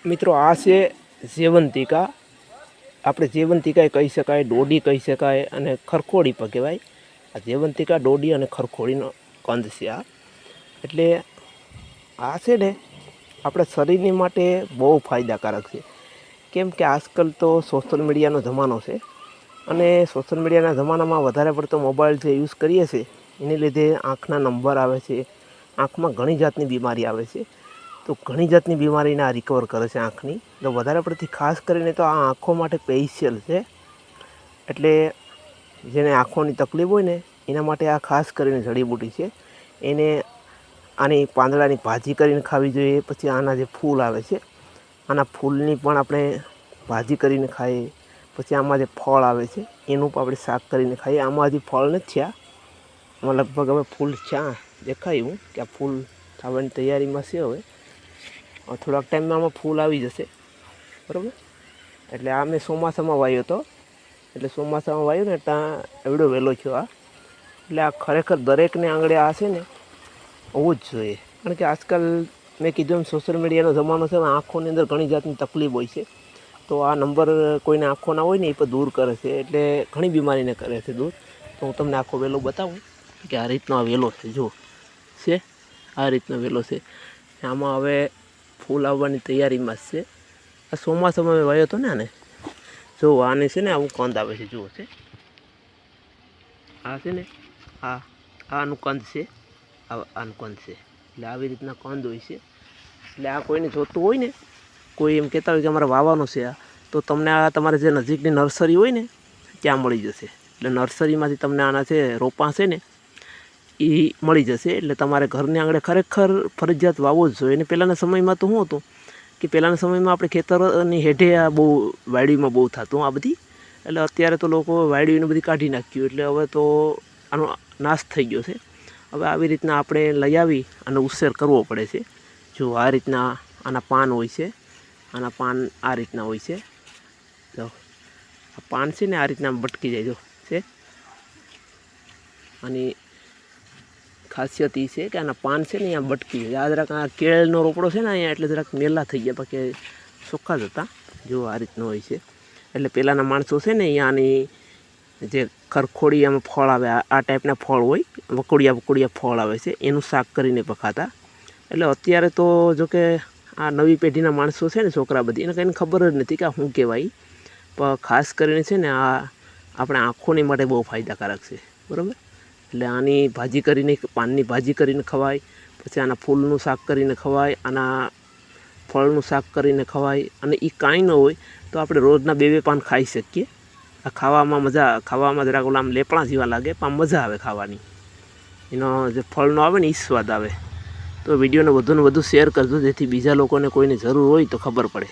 મિત્રો આ છે જેવંતિકા. આપણે જેવંતિકા કહી શકાય, ડોડી કહી શકાય અને ખરખોડી પણ કહેવાય. આ જેવંતિકા, ડોડી અને ખરખોડીનો કંદ છે આ. એટલે આ છે ને આપણા શરીરની માટે બહુ ફાયદાકારક છે. કેમ કે આજકાલ તો સોશિયલ મીડિયાનો જમાનો છે અને સોશિયલ મીડિયાના જમાનામાં વધારે પડતો મોબાઈલ જે યુઝ કરીએ છીએ એને લીધે આંખના નંબર આવે છે, આંખમાં ઘણી જાતની બીમારી આવે છે. તો ઘણી જાતની બીમારીને આ રિકવર કરે છે આંખની. તો વધારે પડતી ખાસ કરીને તો આ આંખો માટે સ્પેશિયલ છે. એટલે જેને આંખોની તકલીફ હોય ને એના માટે આ ખાસ કરીને જડીબુટી છે. એને આની પાંદડાની ભાજી કરીને ખાવી જોઈએ. પછી આના જે ફૂલ આવે છે આના ફૂલની પણ આપણે ભાજી કરીને ખાઈએ. પછી આમાં જે ફળ આવે છે એનું પણ આપણે શાક કરીને ખાઈએ. આમાં હજી ફળ નથી થયા, આમાં લગભગ હવે ફૂલ થયા દેખાયું કે આ ફૂલ થવાની તૈયારીમાં છે. હવે થોડાક ટાઈમમાં આમાં ફૂલ આવી જશે, બરાબર. એટલે આ મેં ચોમાસામાં વાવ્યો હતો. એટલે ચોમાસામાં વાવ્યો ને ત્યાં એવડો વહેલો થયો આ. એટલે આ ખરેખર દરેકને આંગળે આ છે ને હોવું જ જોઈએ. કારણ કે આજકાલ મેં કીધું એમ સોશિયલ મીડિયાનો જમાનો છે. આંખોની અંદર ઘણી જાતની તકલીફ હોય છે. તો આ નંબર કોઈને આંખોના હોય ને એ પણ દૂર કરે છે. એટલે ઘણી બીમારીને કરે છે દૂર. તો હું તમને આખો વેલો બતાવું કે આ રીતનો આ વેલો છે. જો છે આ રીતનો વેલો છે. આમાં હવે ફૂલ આવવાની તૈયારીમાં જ છે. આ ચોમાસામાં મેં વાવ્યો હતો ને આને. જો આને છે ને આવું કંદ આવે છે. જુઓ છે આ છે ને આનું કંદ છે. આનું કંદ છે. એટલે આવી રીતના કંદ હોય છે. એટલે આ કોઈને જોતું હોય ને, કોઈ એમ કહેતા હોય કે અમારે વાવવાનો છે આ, તો તમને આ તમારે જે નજીકની નર્સરી હોય ને ત્યાં મળી જશે. એટલે નર્સરીમાંથી તમને આના છે રોપા છે ને એ મળી જશે. એટલે તમારે ઘરની આંગળે ખરેખર ફરજિયાત વાવવો જ જોઈએ. અને પહેલાંના સમયમાં તો શું હતું કે પહેલાંના સમયમાં આપણે ખેતરની હેઠે આ બહુ વાડીમાં બહુ થતું આ બધી. એટલે અત્યારે તો લોકો વાડીને બધી કાઢી નાખ્યું. એટલે હવે તો આનો નાશ થઈ ગયો છે. હવે આવી રીતના આપણે લઈ આવી અને ઉછેર કરવો પડે છે. જો આ રીતના આના પાન હોય છે. આના પાન આ રીતના હોય છે. જો આ પાન છે ને આ રીતના ભટકી જાય. જો છે આની ખાસિયત એ છે કે આના પાન છે ને અહીંયા ભટકી જાય. આ જરાક આ કેળનો રોપડો છે ને અહીંયા એટલે જરાક મેલા થઈ ગયા, બાકી ચોખ્ખા જ હતા. જો આ રીતનો હોય છે. એટલે પહેલાંના માણસો છે ને અહીંયાની જે ખરખોડી આમાં ફળ આવે, આ ટાઈપના ફળ હોય, વકોડિયા ફળ આવે છે, એનું શાક કરીને પકાતા. એટલે અત્યારે તો જોકે આ નવી પેઢીના માણસો છે ને છોકરા બધી, એને કંઈ ખબર જ નથી કે આ શું કહેવાય. પણ ખાસ કરીને છે ને આ આપણે આંખોની માટે બહુ ફાયદાકારક છે, બરાબર. એટલે આની ભાજી કરીને, પાનની ભાજી કરીને ખવાય. પછી આના ફૂલનું શાક કરીને ખવાય, આના ફળનું શાક કરીને ખવાય. અને એ કાંઈ ન હોય તો આપણે રોજના 2-2 પાન ખાઈ શકીએ. આ ખાવામાં જરાક ઓલા આમ લેપણા જેવા લાગે પણ મજા આવે ખાવાની. એનો જે ફળનો આવે ને એ સ્વાદ આવે. તો વિડીયોને વધુને વધુ શેર કરજો જેથી બીજા લોકોને કોઈને જરૂર હોય તો ખબર પડે.